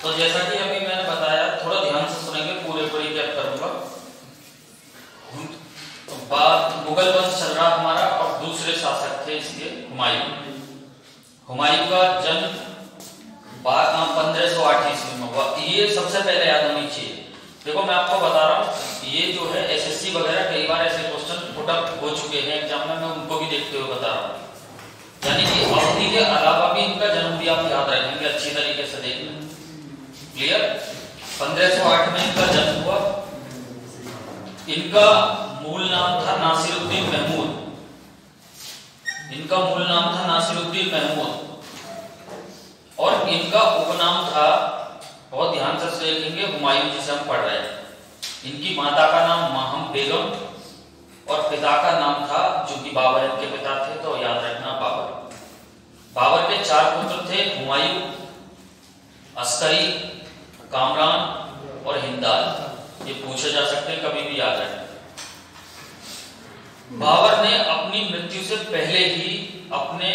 तो जैसा कि अभी मैंने बताया, थोड़ा ध्यान से सुनेंगे, पूरे पूरी क्या करूंगा। मुगल वंश चल रहा हमारा और दूसरे शासक थे इसके हुमायूं। हुमायूं का जन्म 1508 ईस्वी में हुआ। ये सबसे पहले याद होनी चाहिए। देखो मैं आपको बता रहा हूँ, ये जो है एसएससी वगैरह कई बार ऐसे क्वेश्चन पुट अप हो चुके हैं एग्जाम में, मैं उनको भी देखते हुए बता रहा हूँ। यानी कि अवधि के अलावा भी इनका जन्म भी आप याद रखेंगे, अच्छी तरीके से देख लें। क्लियर? 1508 में इनका जन्म हुआ। इनका मूल नाम था नासिरुद्दीन महमूद। इनका मूल नाम था नासिरुद्दीन महमूद और इनका उपनाम था, बहुत ध्यान से देखेंगे, हुमायूं, जिसे हम पढ़ रहे हैं। इनकी माता का नाम माहम बेगम और पिता का नाम था, जो कि बाबर इनके पिता थे, तो याद रखना बाबर। बाबर के 4 पुत्र थे, हुमायूं, अस्करी, कामरान और हिंदाल। ये पूछे जा सकते हैं, कभी भी याद रखें। बाबर ने अपनी मृत्यु से पहले ही अपने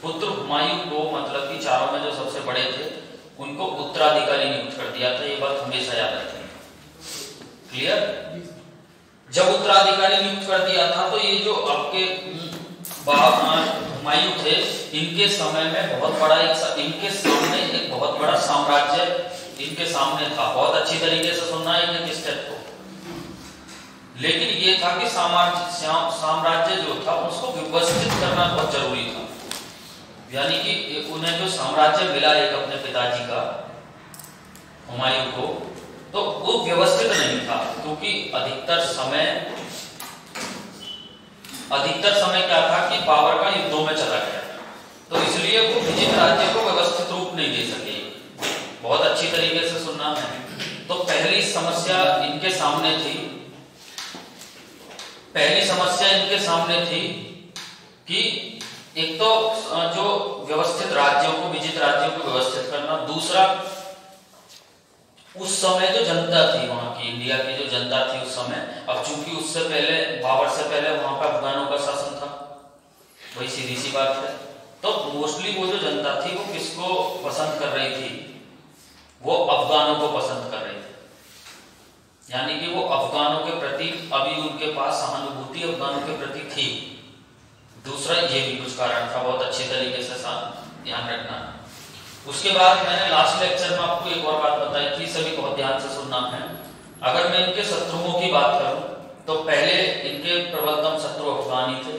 पुत्र हुमायूं को, मतलब कि चारों में जो सबसे बड़े थे, उनको उत्तराधिकारी नियुक्त कर दिया था। ये बात हमेशा याद रखें। क्लियर? जब उत्तराधिकारी नियुक्त कर दिया था तो ये जो आपके हुमायूं थे, इनके समय में बहुत बड़ा इनके सामने एक बहुत बड़ा साम्राज्य इनके सामने था। बहुत अच्छी तरीके से सुनना है एक स्टेप को। लेकिन ये था कि साम्राज्य जो था उसको व्यवस्थित करना बहुत जरूरी था। यानी कि उन्हें जो साम्राज्य मिला एक अपने पिताजी का, हुमायूं को, तो वो व्यवस्थित नहीं था, क्योंकि अधिकतर समय क्या था कि बाबर का युद्धों में चला गया, तो इसलिए वो विजित राज्य को व्यवस्थित रूप नहीं दे सके। बहुत अच्छी तरीके से सुनना है। तो पहली समस्या इनके सामने थी कि एक तो जो व्यवस्थित राज्यों को, विजित राज्यों को व्यवस्थित करना, दूसरा उस समय जो जनता थी वहां की, इंडिया की जो जनता थी उस समय, अब चूंकि उससे पहले, बाबर से पहले वहां पर अफगानों का शासन था, वही सीधी सी बात है। तो मोस्टली वो जो जनता थी वो किसको पसंद कर रही थी? वो अफगानों को पसंद कर रही थी। यानी कि वो अफगानों के प्रति अभी उनके पास सहानुभूति अफगानों के प्रति थी। दूसरा ये भी कुछ कारण था, बहुत अच्छे तरीके से ध्यान रखना। उसके बाद मैंने लास्ट लेक्चर में आपको एक और बात बताई थी, सभी बहुत ध्यान से सुनना है। अगर मैं इनके शत्रुओं की बात करूं तो पहले इनके प्रबलतम शत्रु अफगानी थे,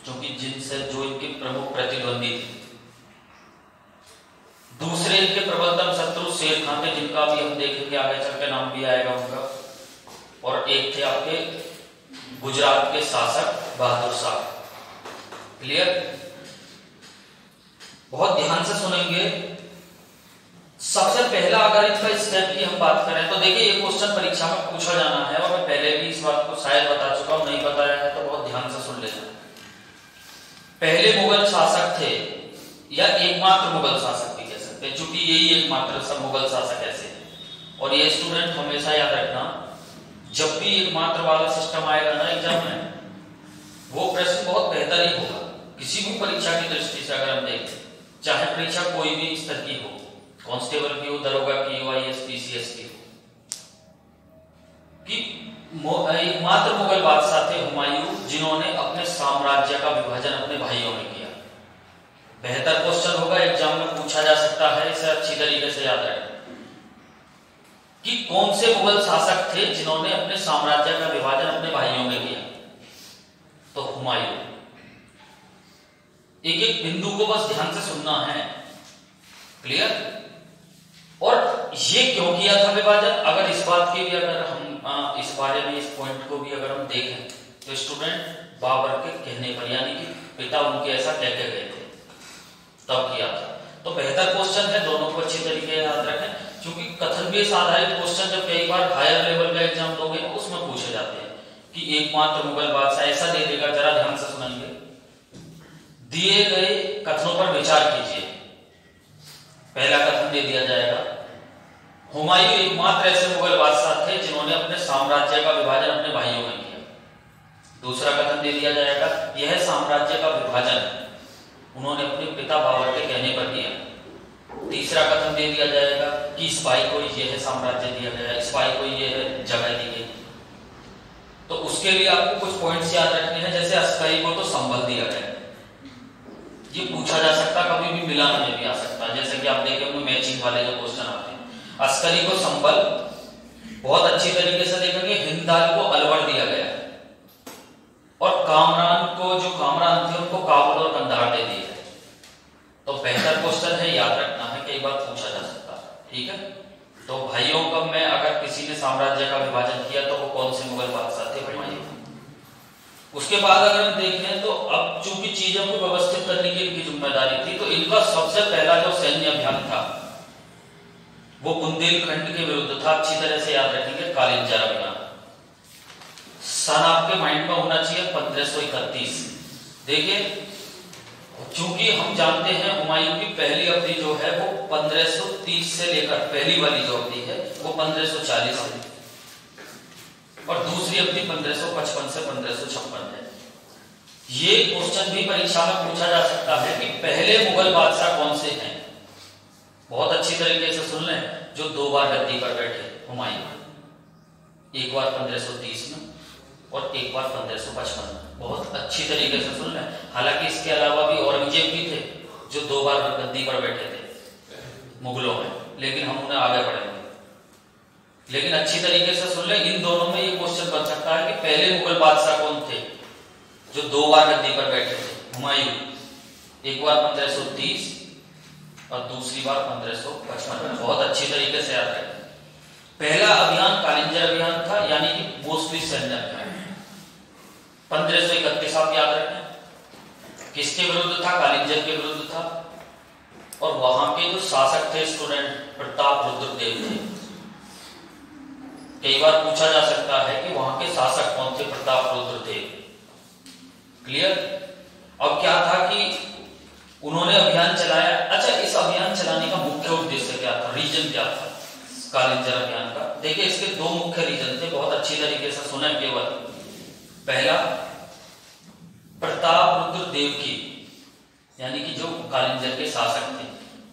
जो इनके प्रमुख प्रतिद्वंदी थे। दूसरे इनके प्रबलतम शत्रु शेर खान थे, जिनका भी हम देखेंगे आगे चल के नाम भी आएगा उनका। और एक थे आपके गुजरात के शासक बहादुर शाह। क्लियर? बहुत ध्यान से सुनेंगे। सबसे पहला अगर इनका स्टेप की हम बात करें तो देखिए, ये क्वेश्चन परीक्षा में पूछा जाना है और मैं पहले भी इस बात को शायद बता चुका हूं, नहीं बताया है तो बहुत ध्यान से सुन लेना। पहले मुगल शासक थे, या एकमात्र मुगल शासक भी कह सकते हैं, चूंकि यही एकमात्र सब मुगल शासक ऐसे हैं। और ये स्टूडेंट हमेशा याद रखना, जब भी एकमात्र वाला सिस्टम आएगा ना एग्जाम में, वो प्रश्न बहुत बेहतर ही होगा किसी भी परीक्षा की दृष्टि से। अगर हम देखें, चाहे परीक्षा कोई भी स्तर की हो, कांस्टेबल की हो, दरोगा की हो, आईएएस पीसीएस की हो, कि एकमात्र मुगल बादशाह थे हुमायूं, जिन्होंने अपने साम्राज्य का विभाजन अपने भाइयों में किया। बेहतर क्वेश्चन होगा, एग्जाम में पूछा जा सकता है, इसे अच्छी तरीके से याद रखें कि कौन से मुगल शासक थे जिन्होंने अपने साम्राज्य का विभाजन अपने भाइयों में किया। तो हुमायूं। एक एक बिंदु को बस ध्यान से सुनना है। क्लियर? और ये क्यों किया था विभाजन? अगर इस बात की भी अगर हम इस बारे में, इस पॉइंट को भी अगर हम देखें तो स्टूडेंट बाबर के कहने पर, यानी कि पिता उनके ऐसा कह के गए थे, तब किया था। तो बेहतर क्वेश्चन है, दोनों को अच्छी तरीके से याद रखें, क्योंकि कथन बेस आधारित क्वेश्चन जब कई बार हायर लेवल का एग्जाम दोगे उसमें पूछे जाते हैं कि एकमात्र मुगल बादशाह, ऐसा दे देगा। जरा ध्यान से सुनेंगे, दिए गए कथनों पर विचार कीजिए। पहला कथन दे दिया जाएगा, हुमायूं एकमात्र ऐसे मुगल बादशाह थे जिन्होंने अपने साम्राज्य का विभाजन अपने भाइयों में किया। दूसरा कथन दे दिया जाएगा, यह साम्राज्य का विभाजन उन्होंने अपने पिता बाबर के कहने पर किया। तीसरा कथन दे दिया जाएगा कि इस भाई को ये है साम्राज्य दिया गया, इस भाई को ये है जगह दी गई। तो उसके लिए आपको कुछ पॉइंट्स याद रखने हैं, जैसे अस्करी को तो संबल दिया गया, ये पूछा जा सकता, कभी भी मिलान में भी आ सकता है, जैसे कि आप देखें होंगे मैचिंग वाले जो क्वेश्चन आते हैं। अस्करी को संबल बहुत अच्छी तरीके से देखेंगे, हिंदाल को अलवर दिया गया, और कामरान को, जो कामरान थे उनको काबुल और कंधार दे दिए। तो बेहतर क्वेश्चन है, याद रखना है, कई बार पूछा जा सकता है, ठीक है। तो भाइयों का में अगर किसी ने साम्राज्य का विभाजन किया तो वो कौन से मुगल बादशाह थे? हुमायूं। उसके बाद अगर हम देखें तो अब चूंकि चीजों को व्यवस्थित करने की इनकी जिम्मेदारी थी, तो इनका सबसे पहला जो सैन्य अभियान था वो बुंदेलखंड के विरुद्ध था। अच्छी तरह से याद रखेंगे, कालिंजर अभियान। सन आपके माइंड में होना चाहिए 1531। देखिए, चूंकि हम जानते हैं हुमायूं की पहली अवधि जो है वो 1530 से लेकर, पहली वाली जो अवधि है वो 1540 है, और दूसरी अवधि 1555 से 1556 है। ये क्वेश्चन भी परीक्षा में पूछा जा सकता है कि पहले मुगल बादशाह कौन से हैं। बहुत अच्छी तरीके से सुन लें, जो 2 बार गद्दी पर बैठे हुमायूं, एक बार 1530 में और एक बार 1555 में। बहुत अच्छी तरीके से सुन लें। हालांकि इसके अलावा भी औरंगजेब भी थे जो 2 बार गद्दी पर बैठे थे मुगलों में, लेकिन हम उन्हें आगे बढ़ेंगे। लेकिन अच्छी तरीके से सुन लें, इन दोनों में ये क्वेश्चन बन सकता है कि पहले मुगल बादशाह कौन थे जो 2 बार गद्दी पर बैठे थे। हुमायूं एक बार 1530 और दूसरी बार 1555 में। बहुत अच्छी तरीके से याद रखें। पहला अभियान कालिंजर अभियान था, यानी कि मोस्टली सैन्य अभियान। 1531 आप याद रखें, किसके विरुद्ध था? कालिंजर के विरुद्ध था, और वहां के जो शासक थे स्टूडेंट, प्रताप रुद्रदेव थे। कई बार पूछा जा सकता है कि वहां के शासक कौन थे? प्रताप रुद्रदेव। क्लियर? अब क्या था कि उन्होंने अभियान चलाया। अच्छा, इस अभियान चलाने का मुख्य उद्देश्य क्या था? रीजन क्या था कालिंजर अभियान का? देखिए, इसके 2 मुख्य रीजन थे, बहुत अच्छी तरीके से सुने केवल। पहला, प्रताप रुद्रदेव की, यानी कि जो कालिंजर के शासक थे,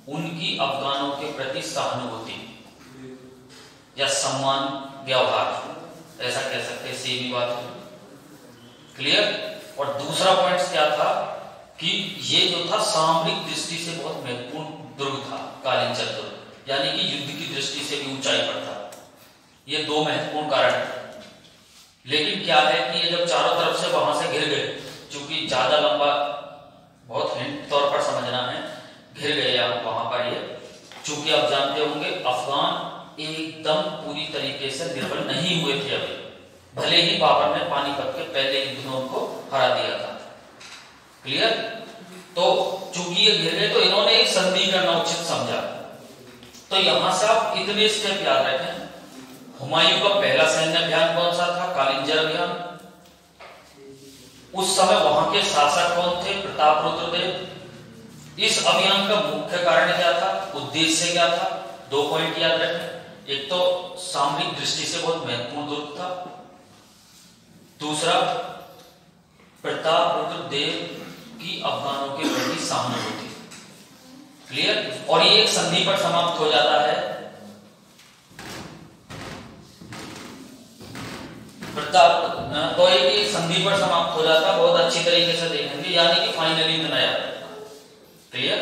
उनकी अफगानों के प्रति सहानुभूति या सम्मान व्यवहार, ऐसा कह सकते हैं, सेमी बात है। क्लियर? और दूसरा पॉइंट क्या था कि ये जो था सामरिक दृष्टि से बहुत महत्वपूर्ण दुर्ग था कालिंजर दुर्ग, यानी कि युद्ध की दृष्टि से भी ऊंचाई पर था। ये 2 महत्वपूर्ण कारण थे। लेकिन क्या है कि ये जब चारों तरफ से वहां से घिर गए, चूंकि ज्यादा लंबा, बहुत हिंट तौर पर समझना है, घिर गए वहां पर ये, चूंकि आप जानते होंगे अफगान एकदम पूरी तरीके से निर्बल नहीं हुए थे अभी, भले ही बाबर ने पानीपत के पहले युद्ध में उनको हरा दिया था। क्लियर? तो चूंकि ये घिर गए तो इन्होंने एक संधि करना उचित समझा। तो यहां से आप इतने स्टेप याद रखें। हुमायूं का पहला सैन्य अभियान कौन सा था? कालिंजर अभियान। उस समय वहां के शासक कौन थे? प्रताप रुद्रदेव। इस अभियान का मुख्य कारण क्या था? उद्देश्य क्या था? 2 पॉइंट याद रखें। एक तो सामरिक दृष्टि से बहुत महत्वपूर्ण दुर्ग था, दूसरा प्रताप रुद्रदेव की अफगानों के प्रति सहानुभूति। क्लियर? और ये एक संधि पर समाप्त हो जाता है। प्रताप तो एक संधि पर समाप्त हो जाता, बहुत अच्छी तरीके से देखेंगे, यानी कि फाइनली इतना याद रखना। क्लियर?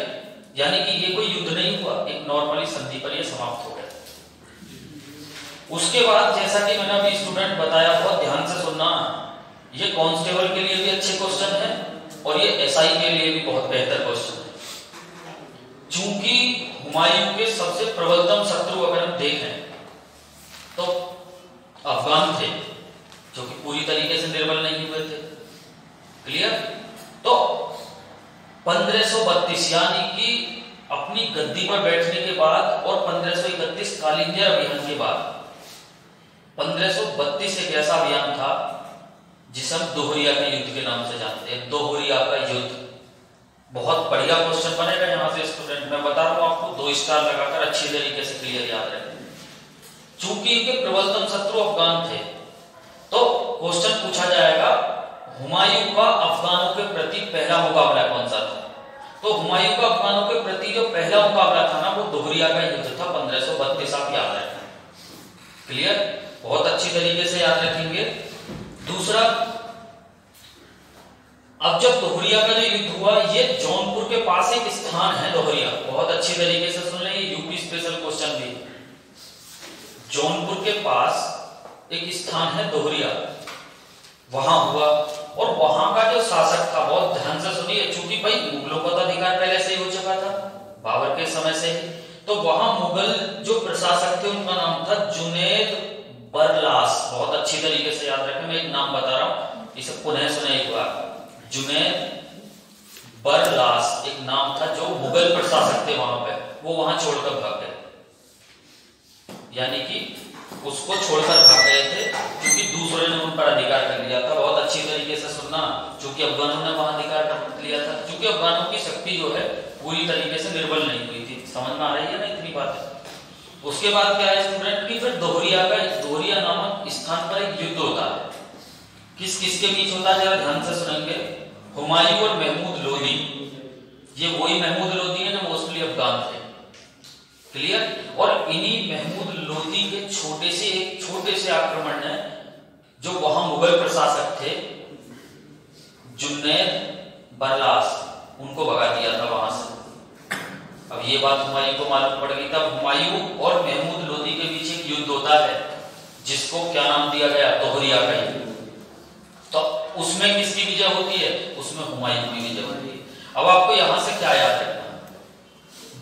यानी कि ये कोई युद्ध नहीं हुआ, एक नॉर्मली संधि पर ये समाप्त हो गया। उसके बाद जैसा कि मैंने अभी स्टूडेंट बताया, बहुत ध्यान से सुनना, ये कांस्टेबल के लिए भी अच्छे क्वेश्चन है और ये एसआई के लिए भी बहुत बेहतर क्वेश्चन है। चूंकि हुमायूं के सबसे प्रबलतम शत्रु अगर हम देखें तो अफगान थे, जो कि पूरी तरीके से निर्बल नहीं हुए थे। क्लियर? तो 1532 यानी कि अपनी गद्दी पर बैठने के बाद और 1531 कालिंजर अभियान के बाद 1532 एक ऐसा अभियान था जिसे हम दोहरिया के युद्ध के नाम से जानते हैं। दोहरिया का युद्ध बहुत बढ़िया क्वेश्चन बनेगा यहां से स्टूडेंट, मैं बता रहा हूं आपको, 2 स्टार लगाकर अच्छी तरीके से क्लियर याद रखें। चूंकि इनके प्रबलतम शत्रु अफगान थे तो क्वेश्चन पूछा जाएगा हुमायूं का अफगानों के प्रति पहला मुकाबला कौन सा था। तो हुमायूं का अफगानों के प्रति जो पहला मुकाबला था ना वो दोहरिया का युद्ध था 1532, आप याद रखें। क्लियर, बहुत अच्छी तरीके से याद रखेंगे। दूसरा, अब जब दोहरिया का जो युद्ध हुआ, ये जौनपुर के पास एक स्थान है दोहरिया, बहुत अच्छी तरीके से सुन लें, ये यूपी स्पेशल क्वेश्चन भी। जौनपुर के पास एक स्थान है दोहरिया, वहां हुआ, और वहां का जो शासक था, बहुत ध्यान से सुनिए, चूंकि भाई मुगलों का तो अधिकार पहले से ही हो चुका था बाबर के समय से ही, तो वहां मुगल जो प्रशासक थे उनका नाम था जुनैद बरलास। बहुत अच्छी तरीके से याद रखें, मैं एक नाम बता रहा हूं, इसे पुनः सुने एक बार। जुनैद बरलास एक नाम था, जो मुगल प्रशासक थे वहां पे, वो वहां छोड़कर भाग गए, यानी कि उसको छोड़कर भाग गए थे क्योंकि दूसरे ने उन पर अधिकार कर लिया था। बहुत अच्छी तरीके से सुनना, क्योंकि अफगानों ने वहां अधिकार कर लिया था, क्योंकि अफगानों की शक्ति जो है पूरी तरीके से निर्बल नहीं हुई थी। समझ में आ रही है ना इतनी बात। उसके बाद क्या है स्टूडेंट की, फिर दोहरिया नामक स्थान पर एक युद्ध होता है। किस किस के बीच होता है, जरा ध्यान से सुनेंगे। हुमायूं और महमूद लोदी, ये वही महमूद लोदी है ना मोस्टली अफगान थे। क्लियर, और इन्हीं महमूद लोदी के छोटे से आक्रमण ने जो वहां मुगल प्रशासक थे जुनैद बरलास, उनको भगा दिया था वहां से। अब ये बात हुमायूं को मालूम पड़ गई, तब हुमायूं और महमूद लोदी के बीच एक युद्ध होता है जिसको क्या नाम दिया गया, दोहरिया का युद्ध। तो उसमें किसकी विजय होती है, उसमें हुमायूं की विजय होती है। अब आपको यहां से क्या याद रखना,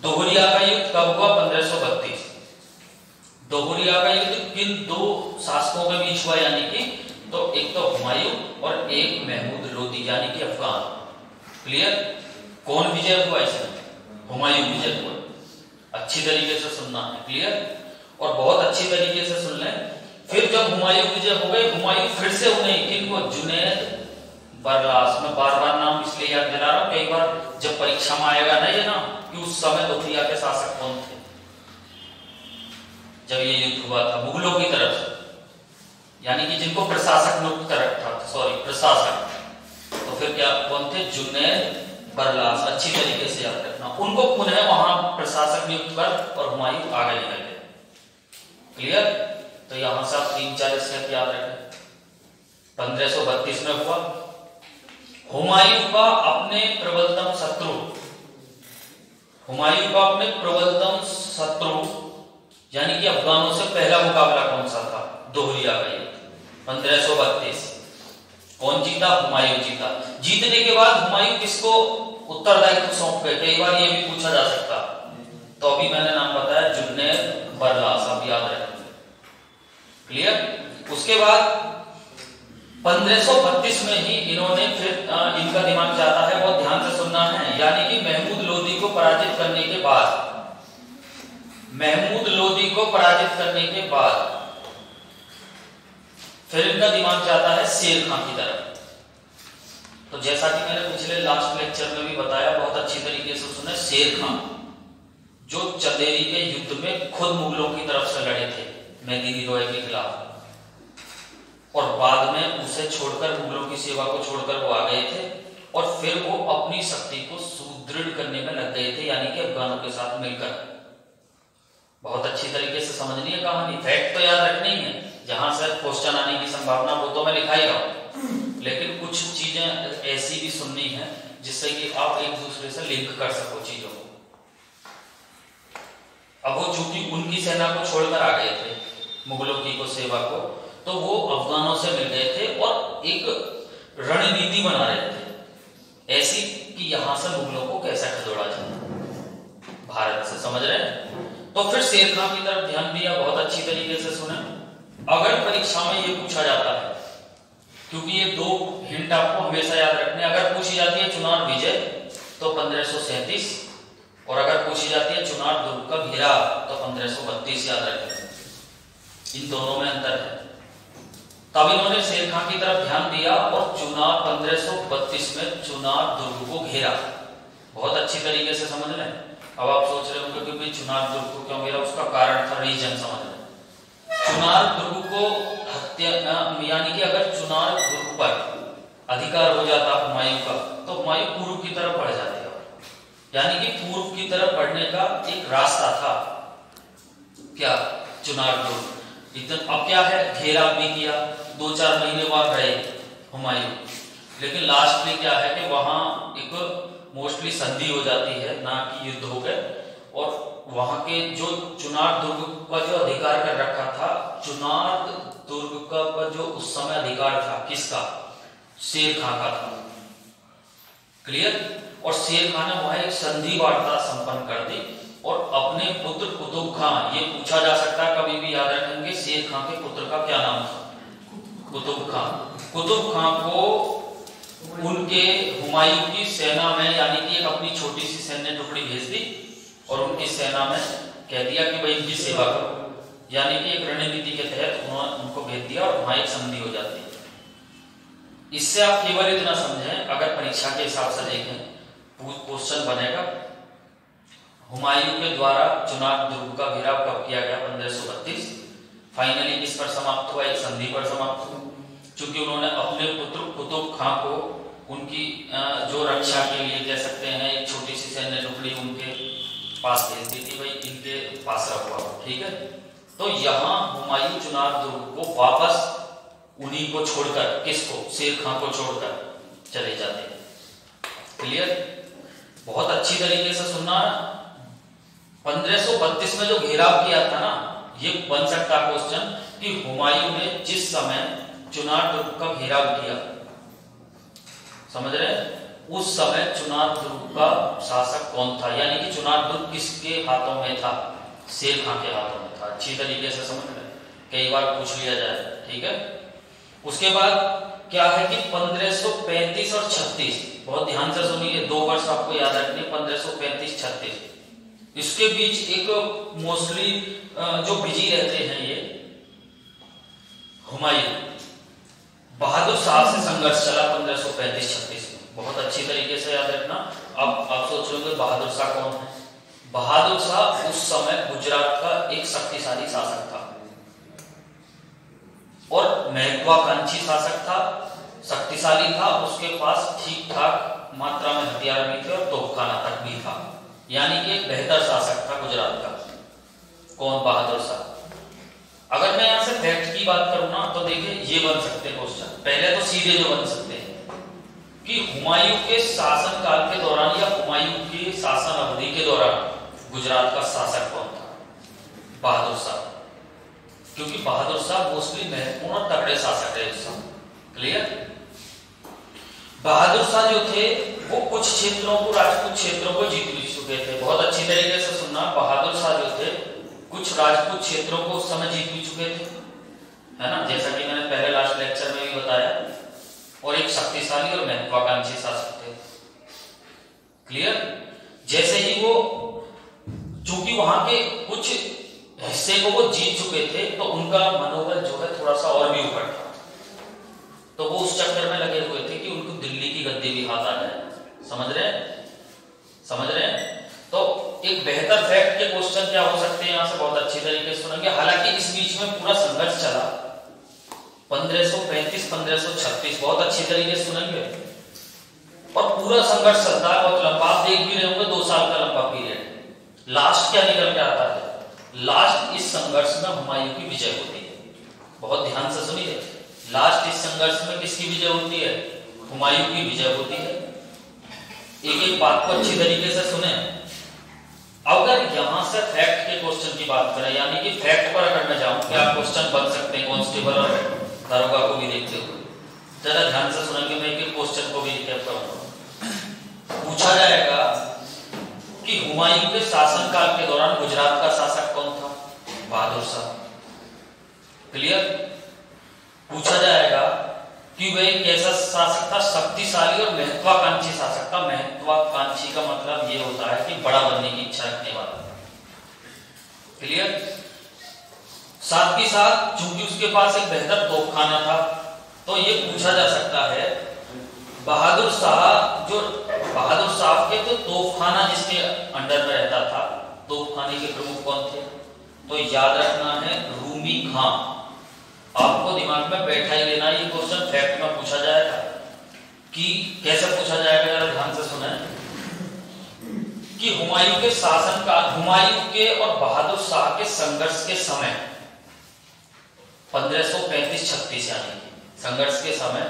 दोहरिया का युद्ध कब हुआ, 1532। दोहरिया का युद्ध किन दो शासकों के बीच हुआ, यानी कि तो एक तो हुमायूं और एक महमूद लोदी यानी कि अफगान। क्लियर, कौन विजय हुआ इसमें, हुमायूं विजय हुआ। अच्छी तरीके से सुनना है, क्लियर, और बहुत अच्छी तरीके से सुन लें। फिर जब हुमायूं विजय हो गए, हुमायूं फिर से उन्हें किनको, जुनैद बरलास, मैं बार बार नाम इसलिए याद दिला रहा हूं, कई बार जब परीक्षा में आएगा ना ये ना कि उस समय दोहरिया के शासक कौन थे जब ये युद्ध हुआ था मुगलों की तरफ से, यानी कि जिनको प्रशासक नियुक्त कर रखा था, सॉरी प्रशासक, तो फिर क्या कौन थे, जुनैद बरलास। अच्छी तरीके से याद रखना, उनको पुनः वहां प्रशासक नियुक्त कर और हुमायूं आगे निकल गए। क्लियर, तो यहां से आप 3-4 स्टेप याद रखें। 1532 में हुआ, हुमायूं का अपने प्रबलतम शत्रु यानी कि अफगानों से पहला मुकाबला कौन सा था, दोहरिया का युद्ध 1532। कौन जीता, हुमायूं जीता। जीतने के बाद हुमायूं किसको उत्तरदायित्व सौंप गए, कई बार ये भी पूछा जा सकता, तो अभी मैंने नाम बताया जुनैद बरलास, आप याद रखेंगे। क्लियर, उसके बाद 1532 में ही इन्होंने फिर इनका दिमाग जाता है, बहुत ध्यान से सुनना है, यानी कि महमूद लोदी को पराजित करने के बाद, फिर इनका दिमाग जाता है शेर खां की तरफ। तो जैसा कि मैंने पिछले लास्ट लेक्चर में भी बताया, बहुत अच्छी तरीके से सुने, शेर खां जो चंदेरी के युद्ध में खुद मुगलों की तरफ से लड़े थे मेदिनी रॉय के खिलाफ, और बाद में उसे छोड़कर, मुगलों की सेवा को छोड़कर वो आ गए थे, और फिर वो अपनी शक्ति को सुदृढ़ करने में लग गए थे, यानी कि अफगानों के साथ मिलकर। बहुत अच्छी तरीके से समझनी है कहानी, फैक्ट तो याद रखनी है, जहां से क्वेश्चन आने की संभावना वो तो मैं लिखा ही रहा हूं, लेकिन कुछ चीजें ऐसी भी सुननी है जिससे कि आप एक दूसरे से लिंक कर सको चीजों को। अब वो चूंकि उनकी सेना को छोड़कर आ गए थे मुगलों की को सेवा को, तो वो अफगानों से मिल गए थे और एक रणनीति बना रहे थे ऐसी कि यहां से मुगलों को कैसा खदेड़ा जाए भारत से, समझ रहे हैं। तो फिर शेर खां की तरफ ध्यान दिया, बहुत अच्छी तरीके से सुने। अगर परीक्षा में ये पूछा जाता है, क्योंकि ये दो हिंट आपको हमेशा याद रखने, अगर पूछी जाती है चुनार विजय तो 1537, और अगर पूछी जाती है चुनार दुर्ग का घेराव तो 1532, याद रखें इन दोनों में अंतर है। तब इन्होंने शेर खां की तरफ ध्यान दिया और चुनार 1532 में चुनार दुर्ग को घेरा। बहुत अच्छी तरीके से समझ लें। अब आप सोच रहे होंगे कि भाई चुनार दुर्ग को क्यों घेरा, उसका कारण था, रीजन समझ लें। चुनार दुर्ग को हत्या, यानी कि अगर चुनार दुर्ग पर अधिकार हो जाता हुमायूं का, तो हुमायूं पूर्व की तरफ बढ़ जाते यानी कि पूर्व की तरफ बढ़ने का एक रास्ता था, क्या, चुनार दुर्ग। इतना अब क्या है, घेराव भी किया, 2-4 महीने वहां रहे हुमायूं, लेकिन लास्ट में क्या है कि वहां एक मोस्टली संधि हो जाती है, ना कि युद्ध हो गए, और वहां के जो चुनार दुर्ग का जो अधिकार कर रखा था, चुनार दुर्ग का जो उस समय अधिकार था किसका, शेर खां का था। क्लियर। और शेर खां ने वहां एक संधि वार्ता संपन्न कर दी और अपने पुत्र कुतुब खां, ये पूछा जा सकता है कभी भी, याद रखेंगे शेर खां के पुत्र का क्या नाम था, कुतुब खां। कुतुब खां को उनके हुमायूं की सेना में, यानी कि एक अपनी छोटी सी सैन्य टुकड़ी भेज दी और उनकी सेना में कह दिया कि भाई इनकी सेवा करो, यानी कि एक रणनीति के तहत उन्होंने उनको भेज दिया और वहां एक संधि हो जाती है। इससे आप केवल इतना समझें, अगर परीक्षा के हिसाब से देखें, क्वेश्चन बनेगा हुमायूं के द्वारा चुनार दुर्ग का घेराव कब किया गया, 1532। फाइनली किस पर समाप्त हुआ, एक संधि पर समाप्त हुआ, क्योंकि उन्होंने अपने पुत्र कुतुब खां को उनकी जो रक्षा के लिए कह सकते हैं एक छोटी सी सैन्य टुकड़ी उनके पास भेज दी थी, भाई इनके पास रखवा, ठीक है। तो यहाँ हुमायूं चुनार दुर्ग को वापस उन्हीं को छोड़कर, किसको, शेर खां को छोड़कर चले जाते हैं। क्लियर। बहुत अच्छी तरीके से सुनना। 1532 में जो घेराव किया था ना, ये बन सकता क्वेश्चन कि हुमायूं ने जिस समय चुनार दुर्ग का घेराव किया, समझ रहे हैं, उस समय चुनार दुर्ग का शासक कौन था, यानी कि चुनार दुर्ग किसके हाथों में था, शेर खां के हाथों में था। अच्छी तरीके से समझ रहे, कई बार पूछ लिया जाए, ठीक है। उसके बाद क्या है कि 1535 और 36, बहुत ध्यान से सुनिए, 2 वर्ष आपको याद रखने, 1535-36, इसके बीच एक मोस्टली जो बिजी रहते हैं ये हुमायूं, बहादुर शाह से संघर्ष चला 1535-36 में, बहुत अच्छी तरीके से याद रखना। अब आप सोच रहे होंगे बहादुर शाह कौन है। बहादुर शाह उस समय गुजरात का एक शक्तिशाली शासक था और महत्वाकांक्षी शासक था, शक्तिशाली था, उसके पास ठीक ठाक मात्रा में हथियार भी थे और तोपखाना तक भी था, यानी कि एक बेहतर शासक था गुजरात का। कौन, बहादुर शाह। अगर मैं यहां से फैक्ट की बात करूं ना, तो देखिए ये बन सकते हैं क्वेश्चन। पहले तो सीधे जो बन सकते हैं कि हुमायूं के शासन काल के दौरान या हुमायूं के शासन अवधि के दौरान गुजरात का शासक कौन था, बहादुर शाह, क्योंकि बहादुर शाह मोस्टली महत्वपूर्ण और तगड़े शासक है उस समय। क्लियर। बहादुर शाह जो थे वो कुछ क्षेत्रों को, राजपूत क्षेत्रों को जीत भी चुके थे। बहुत अच्छी तरीके से सुनना, बहादुर शाह जो थे कुछ राजपूत क्षेत्रों को उस समय जीत भी चुके थे, है ना, जैसा कि मैंने पहले लास्ट लेक्चर में भी बताया, और एक शक्तिशाली और महत्वाकांक्षी शासक थे। क्लियर। जैसे ही वो, चूंकि वहां के कुछ हिस्से को वो जीत चुके थे, तो उनका मनोबल जो है थोड़ा सा और भी ऊपर था, तो वो उस चक्कर में लगे हुए थे कि उनको दिल्ली की गद्दी भी हाथ आ जाए। समझ रहे हैं, समझ रहे हैं। तो एक बेहतर फैक्ट के क्वेश्चन क्या हो सकते हैं, यहां से बहुत अच्छी तरीके से सुनेंगे। हालांकि इस बीच में पूरा संघर्ष चला 1535-1536, बहुत अच्छी तरीके से सुनेंगे, और पूरा संघर्ष चलता है बहुत लंबा, आप देख भी रहे होंगे 2 साल का लंबा पीरियड। लास्ट क्या निकल के आता है, लास्ट इस संघर्ष में हुमायूं की विजय होती है। बहुत ध्यान से सुनिए, लास्ट इस संघर्ष में किसकी विजय होती है, हुमायूं की विजय होती है। एक एक बात को अच्छी तरीके से सुने। अगर यहां से फैक्ट के क्वेश्चन की बात करें, यानी कि फैक्ट पर अगर मैं जाऊं, क्या क्वेश्चन बन सकते हैं कांस्टेबल और दरोगा को भी देखते हुए, जरा ध्यान से सुनेंगे, मैं एक क्वेश्चन को भी रिकैप करूंगा। पूछा जाएगा कि हुमायूं के शासनकाल के दौरान गुजरात का शासक कौन था, बहादुर शाह। क्लियर। पूछा जाएगा कि वह कैसा शासक था, शक्तिशाली और महत्वाकांक्षी शासक था। महत्वाकांक्षी का मतलब यह होता है कि बड़ा बनने की इच्छा रखने वाला। क्लियर। साथ ही साथ चूंकि उसके पास एक बेहतर तोपखाना था, तो यह पूछा जा सकता है बहादुर शाह, जो बहादुर शाह के तो तोपखाना जिसके अंडर में रहता था, तोपखाने के प्रमुख कौन थे, तो याद रखना है रूमी खां। आपको दिमाग में बैठा ही लेना, ये क्वेश्चन फैक्ट में पूछा जाएगा। कि कैसे पूछा जाएगा, जरा ध्यान से सुने। कि हुमायूं के शासनकाल, हुमायूं के और बहादुर शाह के संघर्ष के समय 1535-36 यानी संघर्ष के समय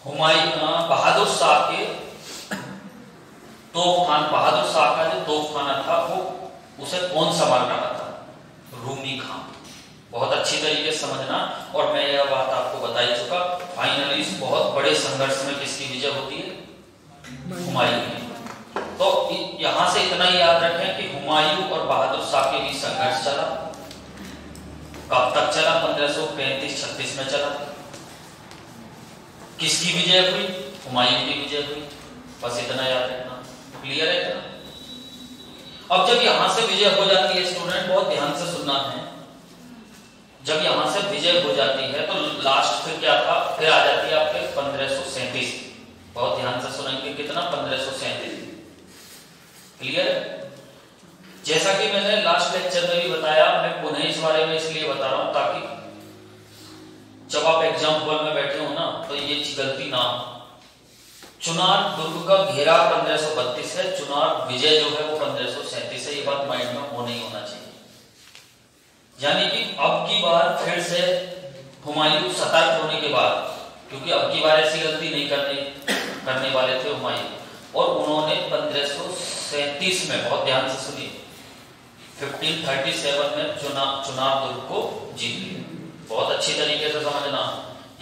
बहादुर शाह के तोपखाना, बहादुर शाह का जो तोपखाना था वो उसे कौन संभाल रहा था? रूमी खान। बहुत अच्छी तरीके से समझना। और मैं यह बात आपको बता ही चुका, फाइनली इस बहुत बड़े संघर्ष में किसकी विजय होती है? हुमायूं की। तो यहां से इतना ही याद रखें कि हुमायूं और बहादुर शाह के बीच संघर्ष चला। कब तक चला? 1535-36 में चला। किसकी विजय हुई? हुमायूं की विजय हुई। बस इतना याद रखना। क्लियर है क्या? अब जब यहां से विजय हो जाती है, स्टूडेंट बहुत ध्यान से सुनना है, जब यहां से विजय हो जाती है तो लास्ट फिर क्या था? फिर आ जाती है आपके 1537। बहुत ध्यान से सुनेंगे। कितना? 1537। क्लियर है? जैसा कि मैंने लास्ट लेक्चर में भी बताया, मैं पुनः इस बारे में इसलिए बता रहा हूं ताकि जब आप एग्जाम हॉल में बैठे हो ना तो ये गलती ना हो। चुनार दुर्ग का घेरा 1532 है, चुनार विजय जो है वो 1537 है। ये बात माइंड में हो नहीं होना चाहिए। यानी कि अब की बार फिर से हुमायूं सतर्क होने के बाद, क्योंकि अब की बार ऐसी गलती नहीं करने वाले थे हुमायूं, और उन्होंने 1537 में, बहुत ध्यान से सुनिए, 1537 में चुनार दुर्ग को जीत लिया। बहुत अच्छी तरीके से समझना।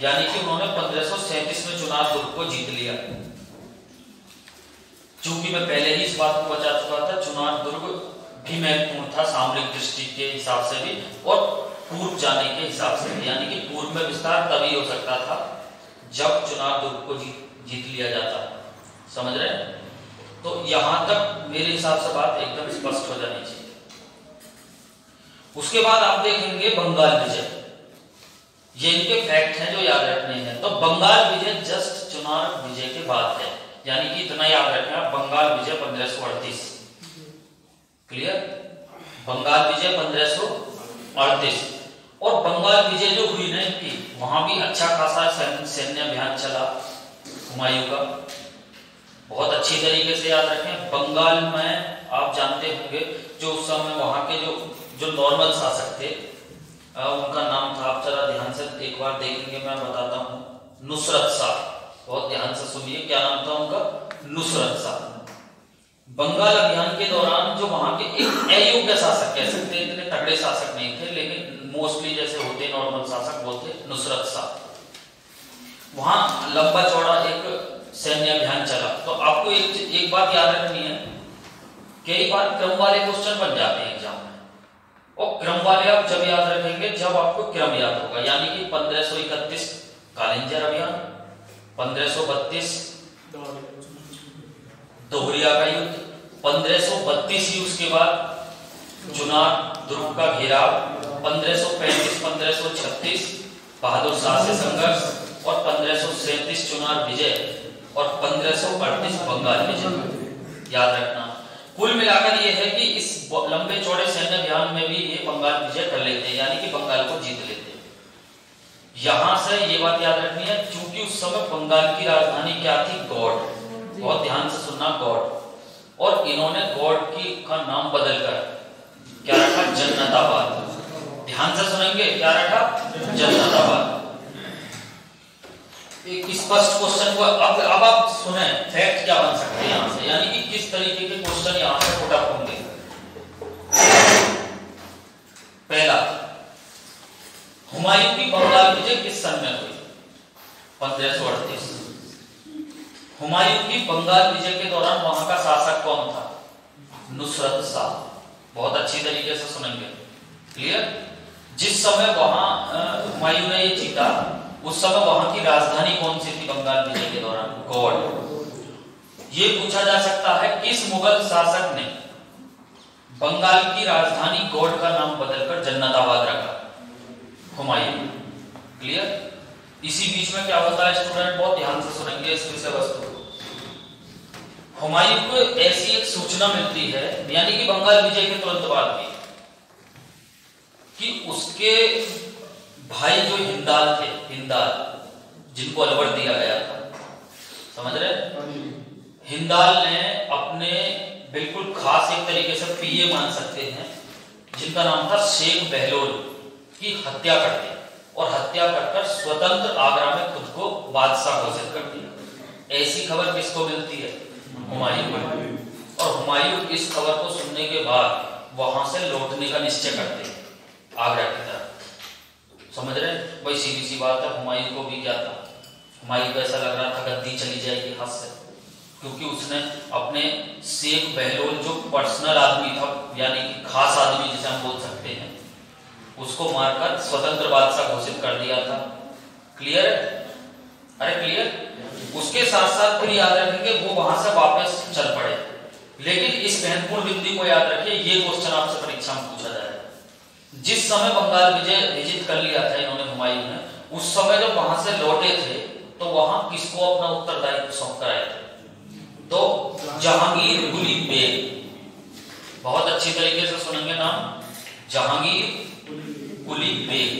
यानी कि उन्होंने 1537 में चुनार दुर्ग को जीत लिया। चूंकि मैं पहले ही इस बात को बता चुका था, चुनार दुर्ग भी महत्वपूर्ण था सामरिक दृष्टि के हिसाब से भी और पूर्व जाने के हिसाब से भी। यानी कि पूर्व में विस्तार तभी हो सकता था जब चुनार दुर्ग को जीत लिया जाता। समझ रहे हैं? तो यहां तक मेरे हिसाब से बात एकदम स्पष्ट हो जानी चाहिए। उसके बाद आप देखेंगे बंगाल विजय। ये इनके फैक्ट हैं जो याद रखने हैं। तो बंगाल विजय जस्ट चुनार विजय के बाद है। यानी कि इतना याद रखें आप, बंगाल विजय 1538। क्लियर? बंगाल विजय 1538। और बंगाल विजय जो हुई ना इनकी, वहां भी अच्छा खासा सैन्य अभियान चला हुमायूं का। बहुत अच्छी तरीके से याद रखें। बंगाल में आप जानते होंगे जो उस समय वहां के जो नॉर्मल शासक थे, उनका नाम था, आप जरा ध्यान से एक बार देखेंगे, मैं बताता हूं, नुसरत शाह। बहुत ध्यान से सुनिए, क्या नाम था उनका? नुसरत शाह। बंगाल अभियान के दौरान जो वहां के एक अयोग्य शासक कह सकते हैं, इतने तगड़े शासक नहीं थे, लेकिन मोस्टली जैसे होते नॉर्मल शासक वो थे नुसरत शाह। वहां लंबा चौड़ा एक सैन्य अभियान चला। तो आपको एक बात याद रखनी है, कई बार क्रम वाले क्वेश्चन बन जाते हैं एग्जाम में, और क्रम वाले आप जब याद रखेंगे जब आपको क्रम याद होगा। यानी कि 1531 कालिंजर अभियान, 1532 दोहरिया का युद्ध, 1532 ही उसके बाद चुनार दुर्ग का घेराव, 1535-1536 बहादुर शाह से संघर्ष, और 1537 चुनार विजय, और 1538 बंगाल विजय। याद रखना। कुल मिलाकर यह है कि इस लंबे चौड़े सैन्य अभियान में भी ये बंगाल विजय कर लेते हैं, यानी कि बंगाल को जीत लेते हैं। यहां से ये बात याद रखनी है, क्योंकि उस समय बंगाल की राजधानी क्या थी? गौड़। बहुत ध्यान से सुनना, गौड़। और इन्होंने गौड़ का नाम बदलकर क्या रखा? जन्नताबाद। ध्यान से सुनेंगे, क्या रखा? जन्नताबाद। एक स्पष्ट क्वेश्चन को अब आप सुने, फैक्ट क्या बन सकते हैं यहां से, यानी कि किस तरीके के क्वेश्चन यहां से पुट अप होंगे। पहला, हुमायूं की बंगाल विजय किस सन में हुई? 1538। हुमायूं की बंगाल विजय के दौरान वहां का शासक कौन था? नुसरत शाह। बहुत अच्छी तरीके से सुनेंगे। क्लियर? जिस समय वहां हुमायूं ने ये जीता, उस समय वहां की राजधानी कौन सी थी बंगाल विजय के दौरान? गौड़। ये पूछा जा सकता है किस मुगल शासक ने बंगाल की राजधानी गौड़ का नाम बदलकर जन्नताबाद रखा? हुमायूं। क्लियर? इसी बीच में क्या होता है स्टूडेंट, बहुत ध्यान से सुनेंगे इस विषय वस्तु। हुमायूं को ऐसी एक सूचना मिलती है, यानी कि बंगाल विजय के तुरंत बाद भी, कि उसके भाई जो हिंदाल थे, हिंदाल जिनको अलवर दिया गया था, समझ रहे? हिंदाल ने अपने बिल्कुल खास एक तरीके से पीए मान सकते हैं, जिनका नाम था शेख बहलोल, की हत्या कर दी और हत्या कर स्वतंत्र आगरा में खुद को बादशाह घोषित कर दिया। ऐसी खबर किसको मिलती है? हुमायूं को। और हुमायूं इस खबर को सुनने के बाद वहां से लौटने का निश्चय करते हैं आगरा की तरफ। समझ रहे हैं भाई? सीधी सी बात है, हुमायूं को भी क्या था, हुमायूं को ऐसा लग रहा था गद्दी चली जाएगी हाथ से, क्योंकि उसने अपने शेख बहलोल जो पर्सनल आदमी था, यानी कि खास आदमी जिसे हम बोल सकते हैं, उसको मारकर स्वतंत्र बादशाह घोषित कर दिया था। क्लियर है? अरे क्लियर। उसके साथ साथ फिर याद रखेंगे वो वहां से वापस चल पड़े। लेकिन इस महत्वपूर्ण बिंदु को याद रखिए, ये क्वेश्चन आपसे परीक्षा में पूछा जाएगा। जिस समय बंगाल विजित कर लिया था इन्होंने, हुमायूं ने, उस समय जब वहां से लौटे थे तो वहां किसको अपना उत्तरदायित्व सौंप कर आए थे? तो जहांगीर कुली बेग। बहुत अच्छी तरीके से सुनेंगे नाम, जहांगीर कुली बेग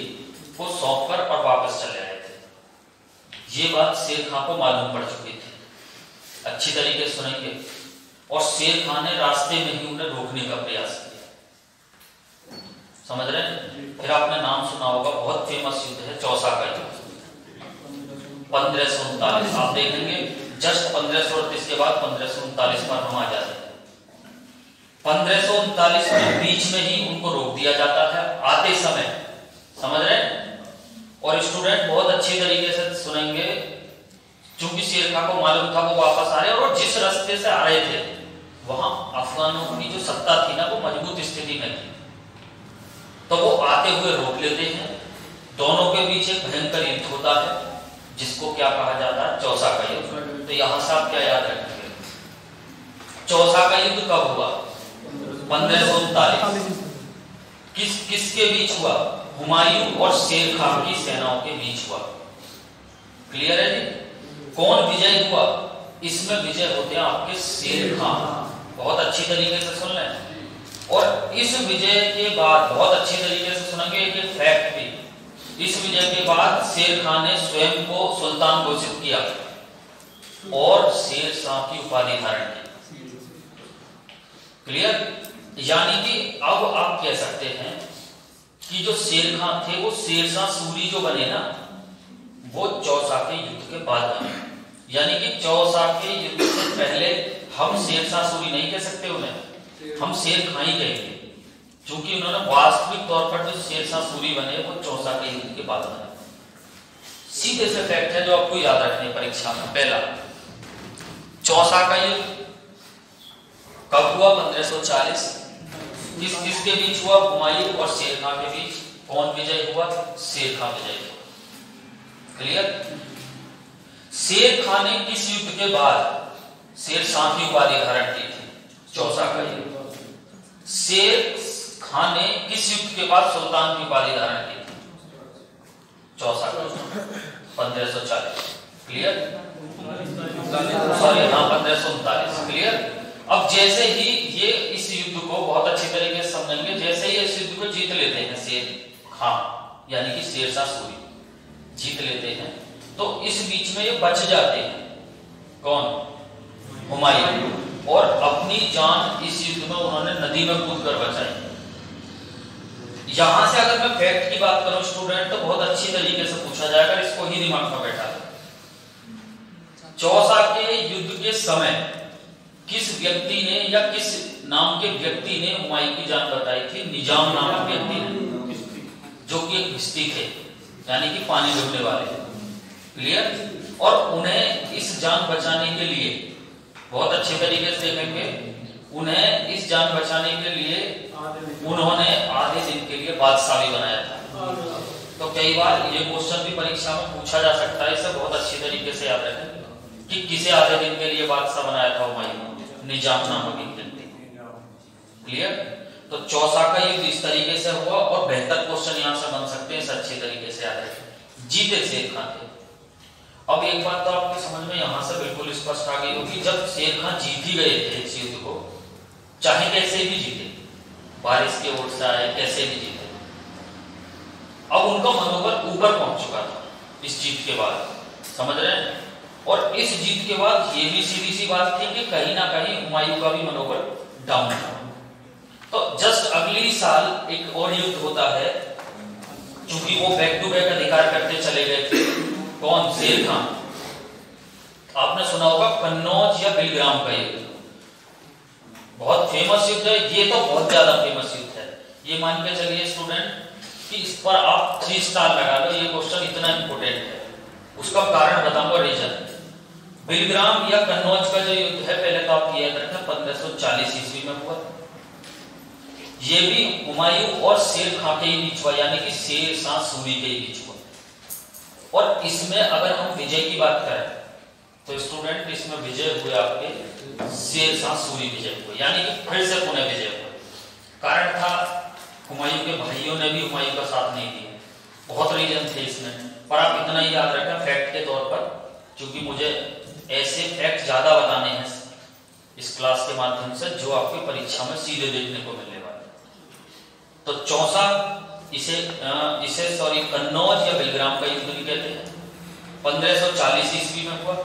को सौंप कर और वापस चले आए थे। ये बात शेर खां को मालूम पड़ चुकी थी, अच्छी तरीके से सुनेंगे। और शेर खां ने रास्ते में ही उन्हें रोकने का प्रयास किया। समझ रहे हैं? फिर आपने नाम सुना होगा, बहुत फेमस युद्ध है चौसा का युद्ध, 1539। आप देखेंगे जस्ट 1538 के बाद 1539 पर हम आ जाते हैं। 1539 के बीच में ही उनको रोक दिया जाता है आते समय। समझ रहे हैं? और स्टूडेंट बहुत अच्छी तरीके से सुनेंगे, क्योंकि शेर खां को मालूम था वो वापस आ रहे, और जिस रास्ते से आ रहे थे वहां अफगानों की जो सत्ता थी ना, वो मजबूत स्थिति में थी, तो वो आते हुए रोक लेते हैं। दोनों के बीच एक भयंकर युद्ध होता है, जिसको क्या कहा जाता है? चौसा का युद्ध। तो यहां से आप क्या याद रखेंगे? चौसा का युद्ध कब हुआ? 1539। किसके बीच हुआ? हुमायूं और शेर खां की सेनाओं के बीच हुआ। क्लियर है जी? कौन विजय हुआ? इसमें विजय होते हैं आपके शेर खां। बहुत अच्छी तरीके से सुन लें। और इस विजय के बाद बहुत अच्छी तरीके से सुनेंगे एक फैक्ट भी, इस विजय के बाद शेर खां ने स्वयं को सुल्तान घोषित किया और शेर शाह की उपाधि धारण की। क्लियर? यानी कि अब आप कह सकते हैं कि जो शेर खां थे वो शेरशाह सूरी जो बने ना, वो चौसा के युद्ध के बाद बने। यानी कि चौसा के युद्ध से पहले हम शेरशाह सूरी नहीं कह सकते उन्हें, हम शेर खां ही कहेंगे, क्योंकि उन्होंने वास्तविक तौर पर जो शेरशाह सूरी बने वो चौसा के युद्ध के बाद बने। सीधे से फैक्ट है जो आपको याद रखने परीक्षा में। पहला, चौसा का युद्ध कब हुआ? 1540। किसके बीच हुआ? हुमायूं और शेर खां के बीच। कौन विजय हुआ? शेर खां विजय हुआ। क्लियर? शेर खां ने किस युद्ध के बाद शेर शाह की उपाधि धारण की थी? चौसा का युद्ध। शेर खां ने किस युद्ध के बाद सुल्तान की उपाधि धारण की थी? चौसा का, 1540। क्लियर? सॉरी, हाँ 1539। क्लियर? अब जैसे ही ये इस युद्ध को बहुत अच्छी तरीके से समझेंगे, जैसे ही इस युद्ध को जीत लेते हैं शेर खां, यानी कि शेरशाह सूरी जीत लेते हैं, तो इस बीच में ये बच जाते हैं। कौन? हुमायूं। और अपनी जान इस युद्ध में उन्होंने नदी में कूद कर बचाई। यहां से अगर मैं फैक्ट की बात करूं स्टूडेंट, तो बहुत अच्छी तरीके से पूछा जाएगा, इसको ही दिमाग में बैठा है। चौसा के युद्ध के समय किस व्यक्ति ने या किस नाम के व्यक्ति ने हुमायूं की जान बचाई थी? निजाम नामक व्यक्ति ने, जो कि एक भिश्ती थे, यानी कि पानी डूबने वाले। क्लियर? और उन्हें इस जान बचाने के लिए, बहुत अच्छे तरीके से देखेंगे, उन्हें इस जान बचाने के लिए उन्होंने आधे दिन के लिए बादशाह भी बनाया था। तो कई बार ये क्वेश्चन भी परीक्षा में पूछा जा सकता है, इसे बहुत अच्छी तरीके से याद रखें कि किसे आधे दिन के लिए बादशाह बनाया था हुमायूं? निजाम नामक व्यक्ति। क्लियर? तो चौसा का युद्ध इस तरीके से हुआ, और बेहतर क्वेश्चन यहां से बन सकते हैं, अच्छे तरीके से याद रखें। जीते शेर खां थे। अब एक बात तो आपके समझ में यहां से बिल्कुल स्पष्ट आ गई होगी, जब शेर खां जीत ही गए थे इस युद्ध को, चाहे कैसे भी जीते, बारिश के ओर से आए, कैसे भी जीते, अब उनका मनोबल ऊपर पहुंच चुका था इस जीत के बाद। समझ रहे हैं? और इस जीत के बाद ये भी सीधी सी बात थी कि कहीं ना कहीं हुमायूं का भी मनोबल डाउन था। तो जस्ट अगली साल एक और युद्ध होता है, क्योंकि वो बैक टू बैक अधिकार करते चले गए थे। कौन? शेर खान। आपने सुना होगा कन्नौज या बिलग्राम का युद्ध, बहुत फेमस युद्ध है ये, तो बहुत ज्यादा फेमस युद्ध है। ये मान के चलिए स्टूडेंट कि इस पर आप 3 स्टार लगा लो, ये क्वेश्चन इतना इंपोर्टेंट है। उसका कारण बताऊंगा, रीजन। बिलग्राम या कन्नौज का जो युद्ध है, पहले तो आप याद रखें 1540 ईस्वी में हुआ। ये भी हुमायूं और शेर खां के बीच हुआ, यानी कि शेर शाह सूरी के बीच हुआ। और इसमें अगर हम विजय की बात करें तो स्टूडेंट इसमें विजय हुए आपके शेर शाह सूरी विजय हुए, यानी कि फिर से पुनः विजय हुए। कारण था हुमायूं के भाइयों ने भी हुमायूं का साथ नहीं दिया, बहुत रीजन थे इसमें। पर आप इतना ही याद रखें फैक्ट के तौर पर, क्योंकि मुझे ऐसे फैक्ट ज्यादा बताने हैं इस क्लास के माध्यम से जो आपकी परीक्षा में सीधे देखने को मिलने वाले। तो चौसा इसे कन्नौज या बिलग्राम का युद्ध भी कहते हैं, 1540 ईस्वी में हुआ।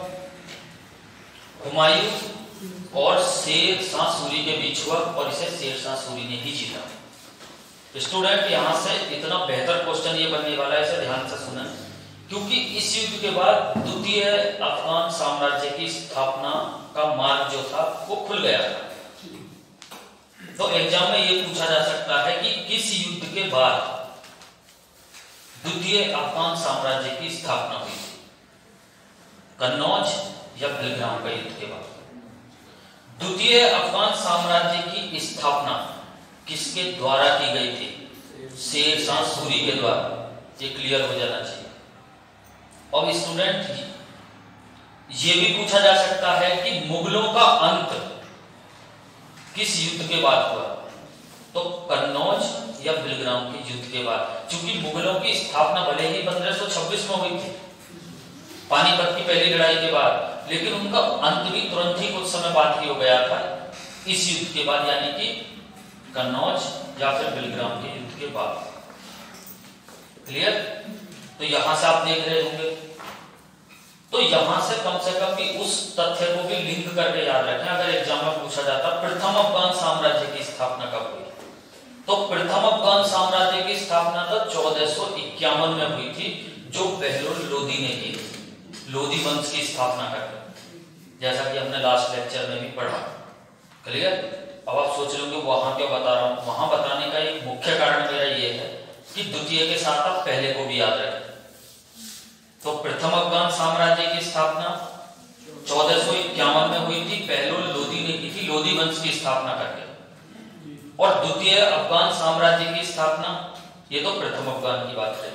हुमायूं और शेर शाह सूरी के बीच हुआ और इसे शेर शाह सूरी ने ही जीता। स्टूडेंट यहां से इतना बेहतर क्वेश्चन ये बनने वाला है, इसे ध्यान से सुना, क्योंकि इस युद्ध के बाद द्वितीय अफगान साम्राज्य की स्थापना का मार्ग जो था वो खुल गया था। तो एग्जाम में ये पूछा जा सकता है कि किस युद्ध के बाद द्वितीय अफगान साम्राज्य की स्थापना हुई थी? कन्नौज या बिलग्राम का युद्ध के बाद? द्वितीय अफगान साम्राज्य की स्थापना किसके द्वारा की गई थी? शेर शाह सूरी के द्वारा। ये क्लियर हो जाना चाहिए। और स्टूडेंट ये भी पूछा जा सकता है कि मुगलों का अंत किस युद्ध के बाद हुआ? तो कन्नौज या बिलग्राम के युद्ध के बाद, क्योंकि मुगलों की स्थापना भले ही 1526 में हुई थी, पानीपत की पहली लड़ाई के बाद, लेकिन उनका अंत भी तुरंत ही कुछ समय बाद ही हो गया था इस युद्ध के बाद, यानी कि कन्नौज या फिर बिलग्राम के युद्ध के बाद। क्लियर? तो यहां से आप देख रहे होंगे, तो यहां से कम भी उस तथ्य को भी लिंक करके याद रखें। अगर एग्जाम में पूछा जाता प्रथम अफगान साम्राज्य की स्थापना कब हुई, तो प्रथम अफगान साम्राज्य की स्थापना तो 1451 में हुई थी, जो बहलोल लोदी ने की, लोदी वंश की स्थापना करके, जैसा कि हमने लास्ट लेक्चर में भी पढ़ा। क्लियर? अब आप सोच रहे हो वहां क्यों बता रहा हूं? वहां बताने का एक मुख्य कारण मेरा ये है कि द्वितीय के साथ आप पहले को भी याद रखें। तो प्रथम अफगान साम्राज्य की स्थापना 1451 में हुई थी, बहलोल लोदी ने की थी, लोदी वंश की स्थापना करके। और द्वितीय अफगान साम्राज्य की स्थापना, ये तो प्रथम अफगान की बात है,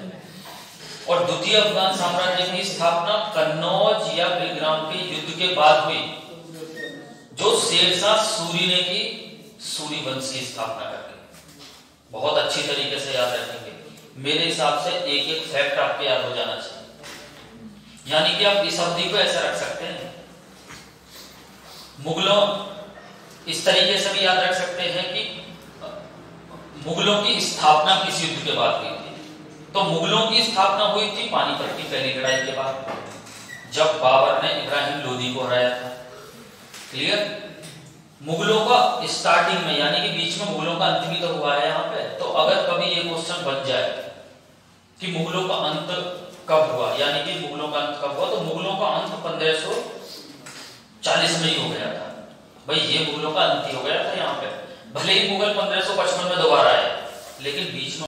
और द्वितीय अफगान साम्राज्य की स्थापना कन्नौज या बिलग्राम के युद्ध के बाद हुई, जो शेरशाह सूरी ने की, सूरी वंश की स्थापना करके। बहुत अच्छी तरीके से याद रखेंगे। मेरे हिसाब से एक एक फैक्ट आपके याद हो जाना चाहिए, यानी कि आप इस अवधि को ऐसा रख सकते हैं। मुगलों, इस तरीके से भी याद रख सकते हैं कि मुगलों की स्थापना किस युद्ध के बाद हुई थी। तो मुगलों की स्थापना हुई थी पानीपत की पहली लड़ाई के बाद, जब बाबर ने इब्राहिम लोदी को हराया था। क्लियर? मुगलों का स्टार्टिंग में, यानी कि बीच में मुगलों का अंत भी तो हुआ है यहाँ पे। तो अगर कभी ये क्वेश्चन बन जाए कि मुगलों का अंत कब हुआ, यानी कि मुगलों का अंत कब हुआ, तो मुगलों का अंत 1540 में ही हो गया था। भाई ये मुगलों का अंत ही हो गया था यहाँ पे, भले ही मुगल 1555 में दोबारा आए,